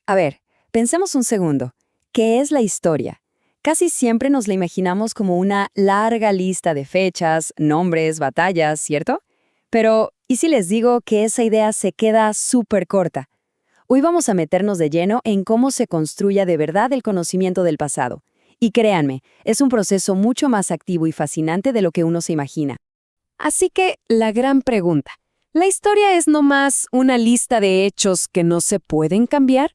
A ver, pensemos un segundo. ¿Qué es la historia? Casi siempre nos la imaginamos como una larga lista de fechas, nombres, batallas, ¿cierto? Pero, ¿y si les digo que esa idea se queda súper corta? Hoy vamos a meternos de lleno en cómo se construye de verdad el conocimiento del pasado. Y créanme, es un proceso mucho más activo y fascinante de lo que uno se imagina. Así que, la gran pregunta, ¿la historia es nomás una lista de hechos que no se pueden cambiar?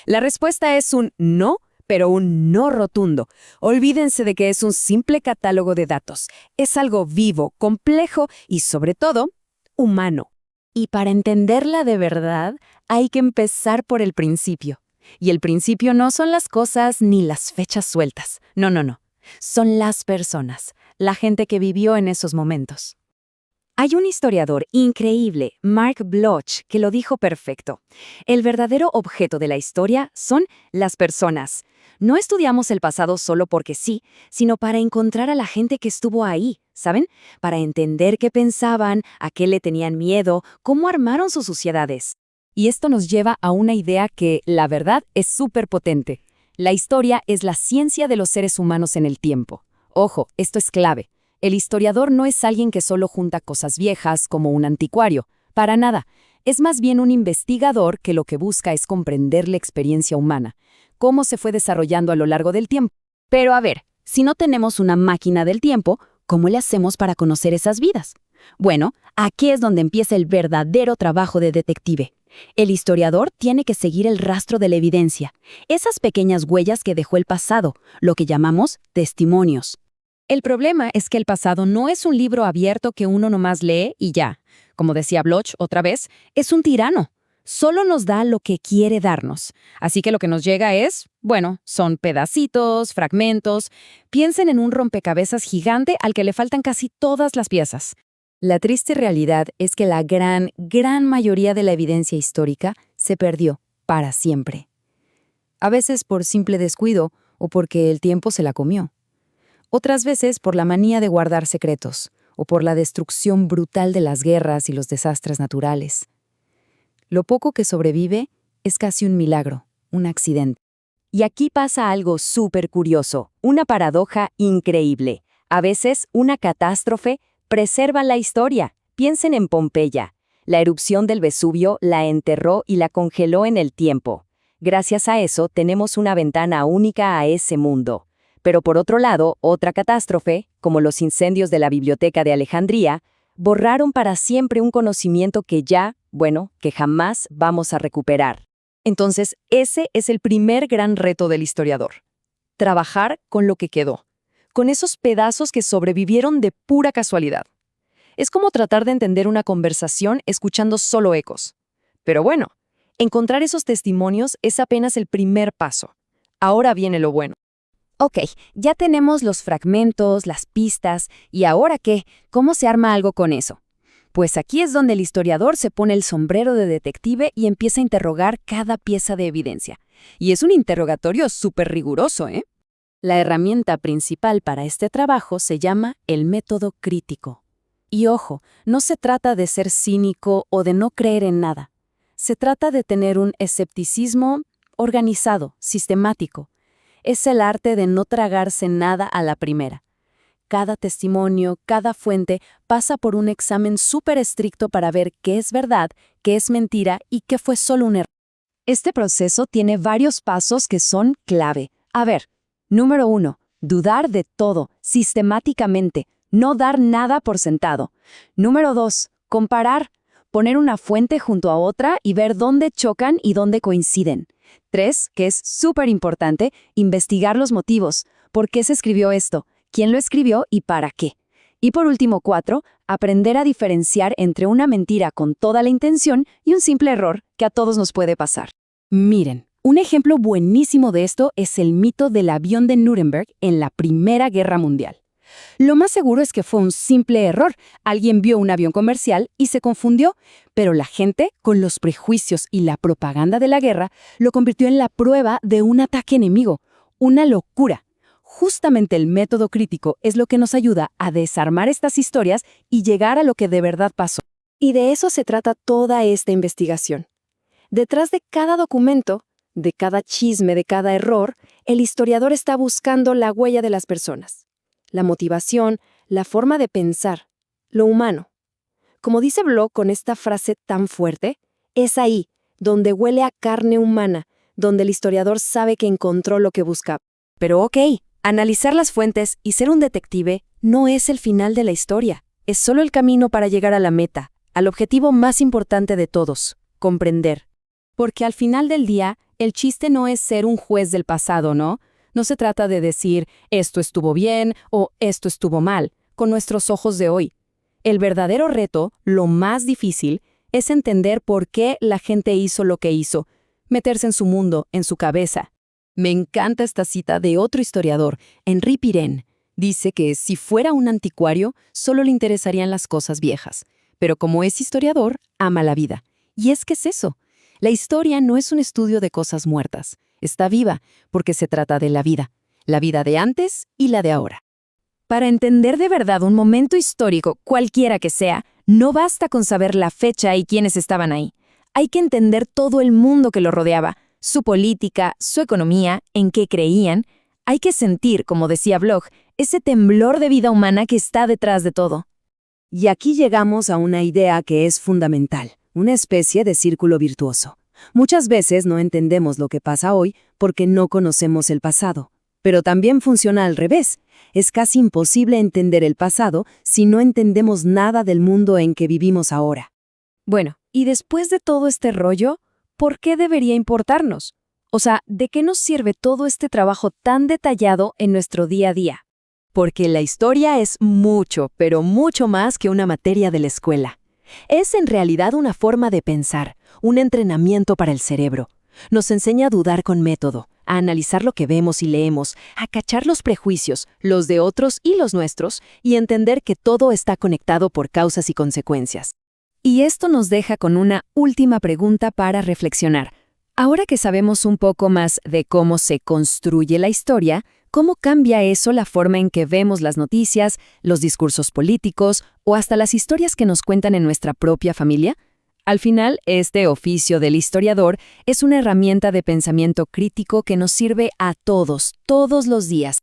La respuesta es un no, pero un no rotundo. Olvídense de que es un simple catálogo de datos. Es algo vivo, complejo y, sobre todo, humano. Y para entenderla de verdad, hay que empezar por el principio. Y el principio no son las cosas ni las fechas sueltas. No, no, no. Son las personas, la gente que vivió en esos momentos. Hay un historiador increíble, Mark Bloch, que lo dijo perfecto. El verdadero objeto de la historia son las personas. No estudiamos el pasado solo porque sí, sino para encontrar a la gente que estuvo ahí, ¿saben? Para entender qué pensaban, a qué le tenían miedo, cómo armaron sus sociedades. Y esto nos lleva a una idea que, la verdad, es súper potente. La historia es la ciencia de los seres humanos en el tiempo. Ojo, esto es clave. El historiador no es alguien que solo junta cosas viejas como un anticuario. Para nada. Es más bien un investigador que lo que busca es comprender la experiencia humana, cómo se fue desarrollando a lo largo del tiempo. Pero a ver, si no tenemos una máquina del tiempo, ¿cómo le hacemos para conocer esas vidas? Bueno, aquí es donde empieza el verdadero trabajo de detective. El historiador tiene que seguir el rastro de la evidencia, esas pequeñas huellas que dejó el pasado, lo que llamamos testimonios. El problema es que el pasado no es un libro abierto que uno nomás lee y ya. Como decía Bloch otra vez, es un tirano. Solo nos da lo que quiere darnos. Así que lo que nos llega es, bueno, son pedacitos, fragmentos. Piensen en un rompecabezas gigante al que le faltan casi todas las piezas. La triste realidad es que la gran mayoría de la evidencia histórica se perdió para siempre. A veces por simple descuido o porque el tiempo se la comió. Otras veces por la manía de guardar secretos o por la destrucción brutal de las guerras y los desastres naturales. Lo poco que sobrevive es casi un milagro, un accidente. Y aquí pasa algo súper curioso, una paradoja increíble. A veces, una catástrofe preserva la historia. Piensen en Pompeya. La erupción del Vesubio la enterró y la congeló en el tiempo. Gracias a eso, tenemos una ventana única a ese mundo. Pero por otro lado, otra catástrofe, como los incendios de la Biblioteca de Alejandría, borraron para siempre un conocimiento que que jamás vamos a recuperar. Entonces, ese es el primer gran reto del historiador. Trabajar con lo que quedó, con esos pedazos que sobrevivieron de pura casualidad. Es como tratar de entender una conversación escuchando solo ecos. Pero bueno, encontrar esos testimonios es apenas el primer paso. Ahora viene lo bueno. Ok, ya tenemos los fragmentos, las pistas, ¿y ahora qué? ¿Cómo se arma algo con eso? Pues aquí es donde el historiador se pone el sombrero de detective y empieza a interrogar cada pieza de evidencia. Y es un interrogatorio súper riguroso, ¿eh? La herramienta principal para este trabajo se llama el método crítico. Y ojo, no se trata de ser cínico o de no creer en nada. Se trata de tener un escepticismo organizado, sistemático. Es el arte de no tragarse nada a la primera. Cada testimonio, cada fuente pasa por un examen súper estricto para ver qué es verdad, qué es mentira y qué fue solo un error. Este proceso tiene varios pasos que son clave. A ver, número 1, dudar de todo, sistemáticamente, no dar nada por sentado. Número 2, comparar, poner una fuente junto a otra y ver dónde chocan y dónde coinciden. 3, que es súper importante, investigar los motivos. ¿Por qué se escribió esto? ¿Quién lo escribió y para qué? Y por último, 4, aprender a diferenciar entre una mentira con toda la intención y un simple error que a todos nos puede pasar. Miren, un ejemplo buenísimo de esto es el mito del avión de Nuremberg en la Primera Guerra Mundial. Lo más seguro es que fue un simple error. Alguien vio un avión comercial y se confundió, pero la gente, con los prejuicios y la propaganda de la guerra, lo convirtió en la prueba de un ataque enemigo. Una locura. Justamente el método crítico es lo que nos ayuda a desarmar estas historias y llegar a lo que de verdad pasó. Y de eso se trata toda esta investigación. Detrás de cada documento, de cada chisme, de cada error, el historiador está buscando la huella de las personas, la motivación, la forma de pensar, lo humano. Como dice Bloch con esta frase tan fuerte, es ahí, donde huele a carne humana, donde el historiador sabe que encontró lo que buscaba. Pero analizar las fuentes y ser un detective no es el final de la historia, es solo el camino para llegar a la meta, al objetivo más importante de todos, comprender. Porque al final del día, el chiste no es ser un juez del pasado, ¿no? No se trata de decir, esto estuvo bien o esto estuvo mal, con nuestros ojos de hoy. El verdadero reto, lo más difícil, es entender por qué la gente hizo lo que hizo, meterse en su mundo, en su cabeza. Me encanta esta cita de otro historiador, Henri Pirenne. Dice que si fuera un anticuario, solo le interesarían las cosas viejas. Pero como es historiador, ama la vida. Y es que es eso. La historia no es un estudio de cosas muertas. Está viva, porque se trata de la vida de antes y la de ahora. Para entender de verdad un momento histórico, cualquiera que sea, no basta con saber la fecha y quiénes estaban ahí. Hay que entender todo el mundo que lo rodeaba, su política, su economía, en qué creían. Hay que sentir, como decía Bloch, ese temblor de vida humana que está detrás de todo. Y aquí llegamos a una idea que es fundamental, una especie de círculo virtuoso. Muchas veces no entendemos lo que pasa hoy porque no conocemos el pasado. Pero también funciona al revés. Es casi imposible entender el pasado si no entendemos nada del mundo en que vivimos ahora. Bueno, y después de todo este rollo, ¿por qué debería importarnos? O sea, ¿de qué nos sirve todo este trabajo tan detallado en nuestro día a día? Porque la historia es mucho, pero mucho más que una materia de la escuela. Es en realidad una forma de pensar, un entrenamiento para el cerebro. Nos enseña a dudar con método, a analizar lo que vemos y leemos, a cachar los prejuicios, los de otros y los nuestros, y entender que todo está conectado por causas y consecuencias. Y esto nos deja con una última pregunta para reflexionar. Ahora que sabemos un poco más de cómo se construye la historia, ¿cómo cambia eso la forma en que vemos las noticias, los discursos políticos o hasta las historias que nos cuentan en nuestra propia familia? Al final, este oficio del historiador es una herramienta de pensamiento crítico que nos sirve a todos, todos los días,